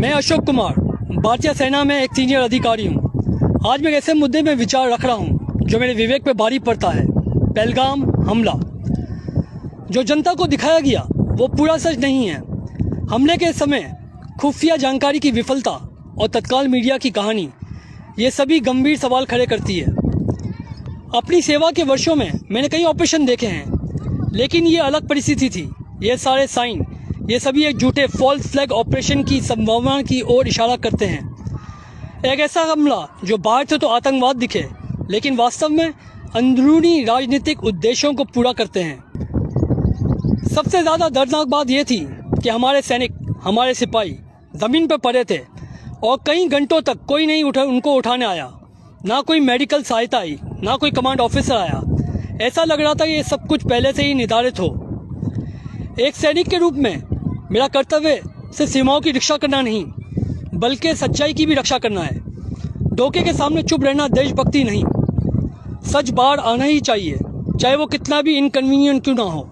मैं अशोक कुमार भारतीय सेना में एक सीनियर अधिकारी हूँ। आज मैं एक ऐसे मुद्दे में विचार रख रहा हूँ जो मेरे विवेक पे भारी पड़ता है। पहलगाम हमला जो जनता को दिखाया गया वो पूरा सच नहीं है। हमले के समय खुफिया जानकारी की विफलता और तत्काल मीडिया की कहानी ये सभी गंभीर सवाल खड़े करती है। अपनी सेवा के वर्षों में मैंने कई ऑपरेशन देखे हैं, लेकिन ये अलग परिस्थिति थी। ये सारे साइन ये सभी एक झूठे फॉल्स फ्लैग ऑपरेशन की संभावना की ओर इशारा करते हैं। एक ऐसा हमला जो बाहर से तो आतंकवाद दिखे, लेकिन वास्तव में अंदरूनी राजनीतिक उद्देश्यों को पूरा करते हैं। सबसे ज़्यादा दर्दनाक बात यह थी कि हमारे सैनिक, हमारे सिपाही ज़मीन पर पड़े थे और कई घंटों तक कोई नहीं उनको उठाने आया। ना कोई मेडिकल सहायता आई, ना कोई कमांड ऑफिसर आया। ऐसा लग रहा था कि ये सब कुछ पहले से ही निर्धारित हो। एक सैनिक के रूप में मेरा कर्तव्य सिर्फ सीमाओं की रक्षा करना नहीं, बल्कि सच्चाई की भी रक्षा करना है। धोखे के सामने चुप रहना देशभक्ति नहीं। सच बाहर आना ही चाहिए, चाहे वो कितना भी इनकन्वीनियंट क्यों ना हो।